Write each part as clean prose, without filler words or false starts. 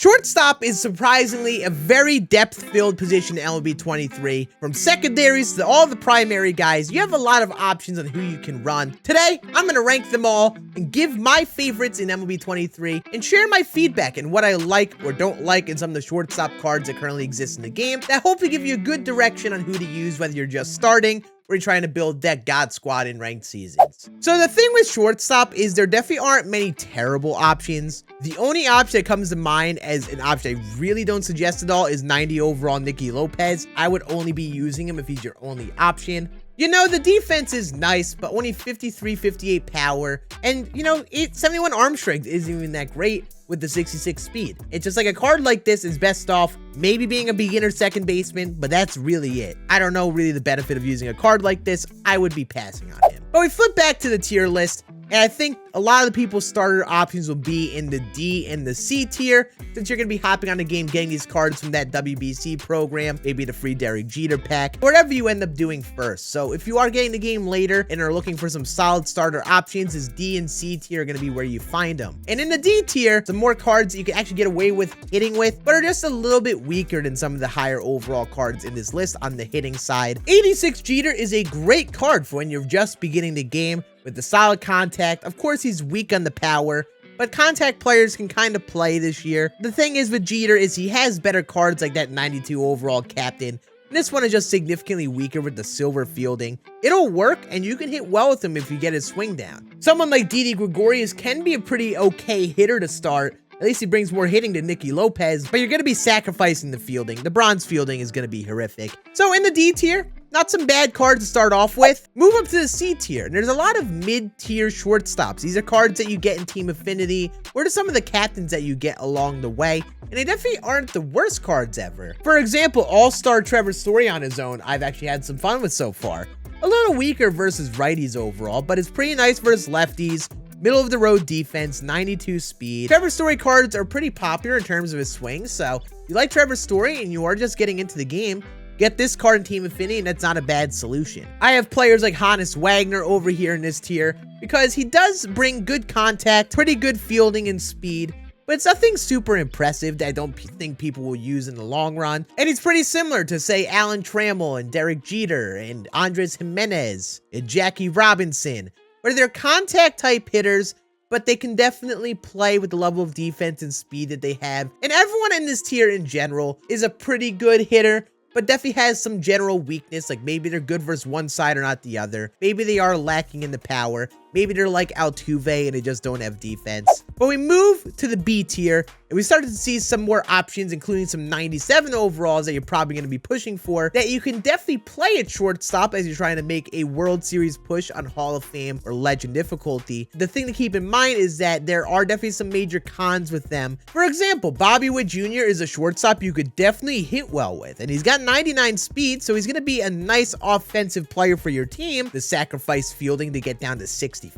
Shortstop is surprisingly a very depth-filled position in MLB 23. From secondaries to all the primary guys, you have a lot of options on who you can run. Today, I'm going to rank them all and give my favorites in MLB 23 and share my feedback and what I like or don't like in some of the shortstop cards that currently exist in the game that hopefully give you a good direction on who to use, whether you're just starting or you're trying to build that God squad in ranked seasons. So the thing with shortstop is there definitely aren't many terrible options. The only option that comes to mind as an option I really don't suggest at all is 90 overall Nicky Lopez. I would only be using him if he's your only option. You know, the defense is nice, but only 53, 58 power. And, you know, 71 arm strength isn't even that great with the 66 speed. It's just like a card like this is best off maybe being a beginner second baseman, but that's really it. I don't know really the benefit of using a card like this. I would be passing on him. But we flip back to the tier list, and I think a lot of the people's starter options will be in the D and the C tier, since you're going to be hopping on the game getting these cards from that WBC program, maybe the free Derek Jeter pack, whatever you end up doing first. So if you are getting the game later and are looking for some solid starter options, this D and C tier are going to be where you find them. And in the D tier, some more cards that you can actually get away with hitting with, but are just a little bit weaker than some of the higher overall cards in this list on the hitting side. 86 Jeter is a great card for when you're just beginning the game with the solid contact. Of course, he's weak on the power, but contact players can kind of play this year. The thing is with Jeter is he has better cards like that 92 overall captain. And this one is just significantly weaker with the silver fielding. It'll work, and you can hit well with him if you get his swing down. Someone like Didi Gregorius can be a pretty okay hitter to start. At least he brings more hitting than Nicky Lopez, but you're going to be sacrificing the fielding. The bronze fielding is going to be horrific. So in the D tier, not some bad cards to start off with. Move up to the C tier, and there's a lot of mid-tier shortstops. These are cards that you get in Team Affinity, or to some of the captains that you get along the way, and they definitely aren't the worst cards ever. For example, All-Star TREVOR Story on his own, I've actually had some fun with so far. A little weaker versus righties overall, but it's pretty nice versus lefties. Middle of the road defense, 92 speed. TREVOR Story cards are pretty popular in terms of his swing, so if you like TREVOR Story and you are just getting into the game, get this card in Team Affinity, and that's not a bad solution. I have players like Honus Wagner over here in this tier because he does bring good contact, pretty good fielding and speed, but it's nothing super impressive that I don't think people will use in the long run. And he's pretty similar to, say, Alan Trammell and Derek Jeter and Andres Jimenez and Jackie Robinson, where they're contact type hitters, but they can definitely play with the level of defense and speed that they have. And everyone in this tier in general is a pretty good hitter, but definitely has some general weakness, like maybe they're good versus one side or not the other. Maybe they are lacking in the power. Maybe they're like Altuve and they just don't have defense. But we move to the B tier, and we started to see some more options, including some 97 overalls that you're probably going to be pushing for, that you can definitely play at shortstop as you're trying to make a World Series push on Hall of Fame or Legend difficulty. The thing to keep in mind is that there are definitely some major cons with them. For example, Bobby Witt Jr. is a shortstop you could definitely hit well with, and he's got 99 speed, so he's going to be a nice offensive player for your team. The sacrifice fielding to get down to 65.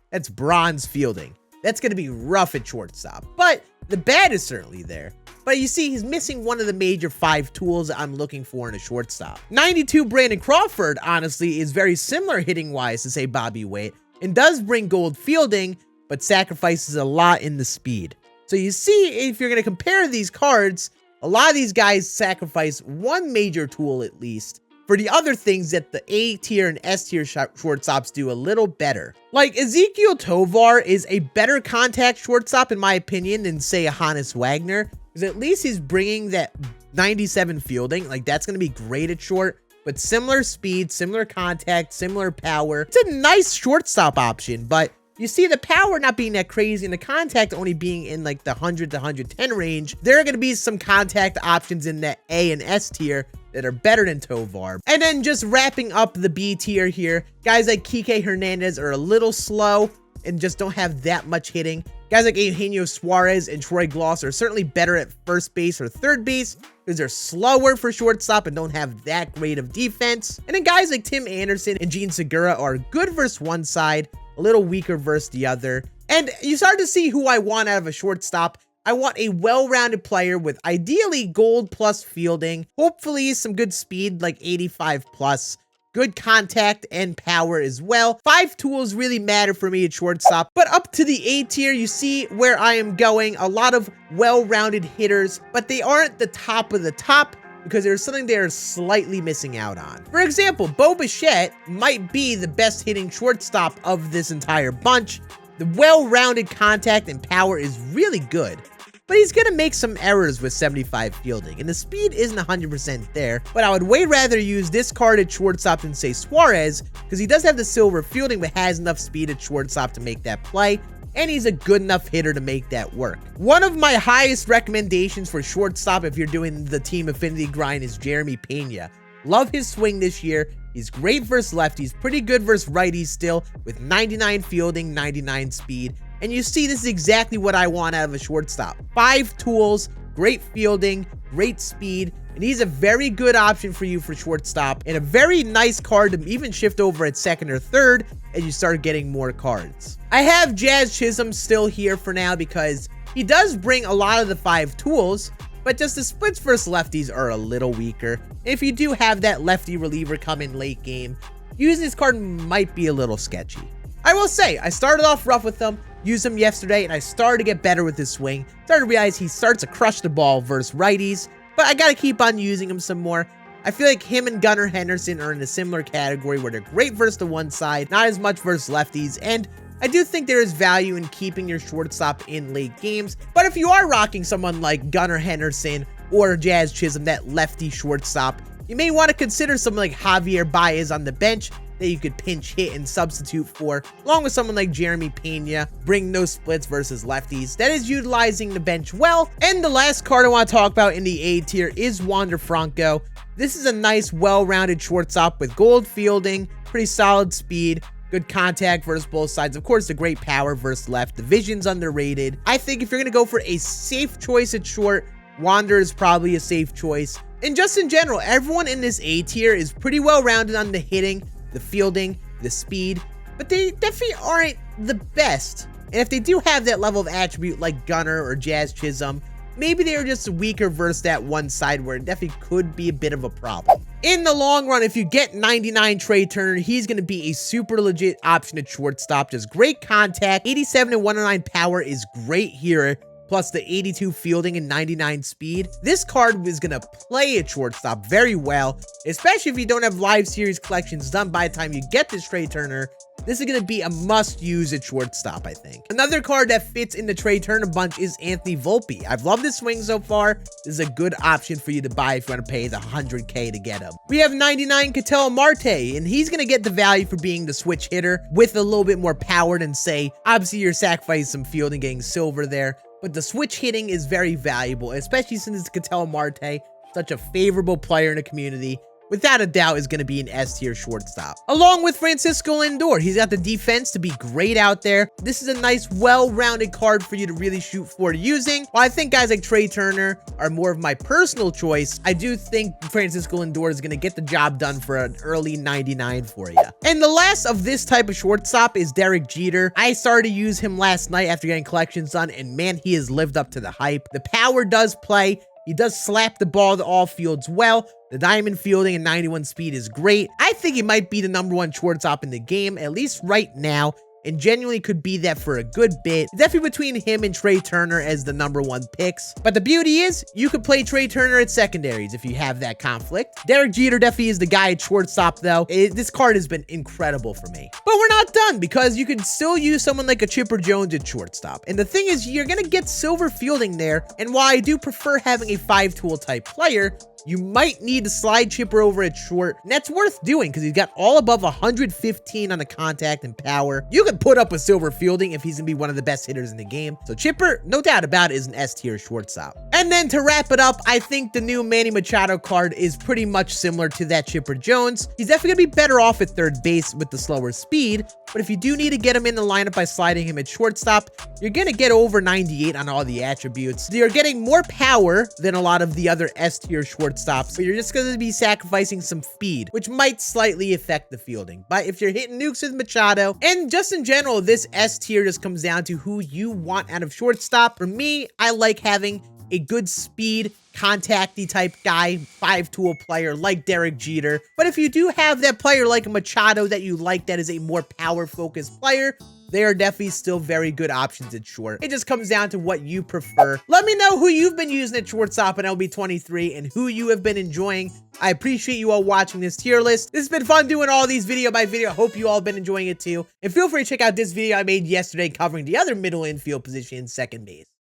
That's bronze fielding. That's going to be rough at shortstop, but the bat is certainly there. But you see, he's missing one of the major 5 tools that I'm looking for in a shortstop. 92 Brandon Crawford, honestly, is very similar hitting-wise to, say, Bobby Witt, and does bring gold fielding, but sacrifices a lot in the speed. So you see, if you're going to compare these cards, a lot of these guys sacrifice one major tool at least, for the other things that the A tier and S tier shortstops do a little better. Like Ezequiel Tovar is a better contact shortstop in my opinion than, say, a Honus Wagner, because at least he's bringing that 97 fielding. Like that's going to be great at short, but similar speed, similar contact, similar power. It's a nice shortstop option, but you see the power not being that crazy and the contact only being in like the 100 to 110 range. There are going to be some contact options in that A and S tier that are better than Tovar. And then just wrapping up the B tier here, guys like Kike Hernandez are a little slow and just don't have that much hitting. Guys like Eugenio Suarez and Troy Gloss are certainly better at first base or third base because they're slower for shortstop and don't have that great of defense. And then guys like Tim Anderson and Gene Segura are good versus one side, a little weaker versus the other. And you start to see who I want out of a shortstop. I want a well-rounded player with ideally gold plus fielding, hopefully some good speed like 85 plus, good contact and power as well. 5 tools really matter for me at shortstop. But up to the A tier, you see where I am going. A lot of well-rounded hitters, but they aren't the top of the top because there's something they're slightly missing out on. For example, Bo Bichette might be the best hitting shortstop of this entire bunch. The well-rounded contact and power is really good, but he's gonna make some errors with 75 fielding, and the speed isn't 100% there. But I would way rather use this card at shortstop than say Suarez, because he does have the silver fielding, but has enough speed at shortstop to make that play, and he's a good enough hitter to make that work. One of my highest recommendations for shortstop if you're doing the team affinity grind is Jeremy Pena. Love his swing this year. He's great versus lefties, pretty good versus righties still, with 99 fielding, 99 speed. And you see, this is exactly what I want out of a shortstop. 5 tools, great fielding, great speed, and he's a very good option for you for shortstop, and a very nice card to even shift over at second or third as you start getting more cards. I have Jazz Chisholm still here for now because he does bring a lot of the 5 tools, but just the splits versus lefties are a little weaker. If you do have that lefty reliever come in late game, using this card might be a little sketchy. I will say, I started off rough with him, used him yesterday, and I started to get better with his swing. Started to realize he starts to crush the ball versus righties, but I gotta keep on using him some more. I feel like him and Gunnar Henderson are in a similar category where they're great versus the one side, not as much versus lefties, and I do think there is value in keeping your shortstop in late games. But if you are rocking someone like Gunnar Henderson or Jazz Chisholm, that lefty shortstop, you may want to consider someone like Javier Baez on the bench that you could pinch hit and substitute for, along with someone like Jeremy Pena, bring those splits versus lefties. That is utilizing the bench well. And the last card I want to talk about in the A tier is Wander Franco. This is a nice, well-rounded shortstop with gold fielding, pretty solid speed, good contact versus both sides. Of course, the great power versus left. The vision's underrated. I think if you're going to go for a safe choice at short, Wander is probably a safe choice. And just in general, everyone in this A tier is pretty well-rounded on the hitting, the fielding, the speed, but they definitely aren't the best. And if they do have that level of attribute like Gunnar or Jazz Chisholm, maybe they're just weaker versus that one side where it definitely could be a bit of a problem. In the long run, if you get 99 Trey Turner, he's going to be a super legit option at shortstop. Just great contact, 87 and 109 power is great here, plus the 82 fielding and 99 speed. This card is going to play at shortstop very well, especially if you don't have live series collections done by the time you get this Trey Turner. This is going to be a must-use at shortstop, I think. Another card that fits in the Trey Turner bunch is Anthony Volpe. I've loved his swing so far. This is a good option for you to buy if you want to pay the $100K to get him. We have 99 Ketel Marte, and he's going to get the value for being the switch hitter with a little bit more power than, say, obviously you're sacrificing some fielding, getting silver there. But the switch hitting is very valuable, especially since it's Ketel Marte, such a favorable player in the community. Without a doubt, is going to be an S-tier shortstop. Along with Francisco Lindor, he's got the defense to be great out there. This is a nice, well-rounded card for you to really shoot for using. While I think guys like Trey Turner are more of my personal choice, I do think Francisco Lindor is going to get the job done for an early 99 for you. And the last of this type of shortstop is Derek Jeter. I started to use him last night after getting collections done, and man, he has lived up to the hype. The power does play. He does slap the ball to all fields well. The diamond fielding and 91 speed is great. I think he might be the #1 shortstop in the game, at least right now, and genuinely could be that for a good bit. Definitely between him and Trey Turner as the #1 picks. But the beauty is, you could play Trey Turner at secondaries if you have that conflict. Derek Jeter definitely is the guy at shortstop, though. This card has been incredible for me. But we're not done, because you could still use someone like a Chipper Jones at shortstop. And the thing is, you're going to get silver fielding there. And while I do prefer having a 5-tool type player, you might need to slide Chipper over at short, and that's worth doing because he's got all above 115 on the contact and power. You can put up with silver fielding if he's going to be one of the best hitters in the game. So Chipper, no doubt about it, is an S-tier shortstop. And then to wrap it up, I think the new Manny Machado card is pretty much similar to that Chipper Jones. He's definitely going to be better off at third base with the slower speed, but if you do need to get him in the lineup by sliding him at shortstop, you're going to get over 98 on all the attributes. So you're getting more power than a lot of the other S-tier shortstops, but you're just going to be sacrificing some speed, which might slightly affect the fielding. But if you're hitting nukes with Machado, and just in general, this S tier just comes down to who you want out of shortstop. For me, I like having a good speed, contacty type guy, 5-tool player like Derek Jeter. But if you do have that player like Machado that you like that is a more power-focused player, they are definitely still very good options at short. It just comes down to what you prefer. Let me know who you've been using at shortstop in LB 23 and who you have been enjoying. I appreciate you all watching this tier list. This has been fun doing all these video by video. Hope you all been enjoying it too. And feel free to check out this video I made yesterday covering the other middle infield position, second base.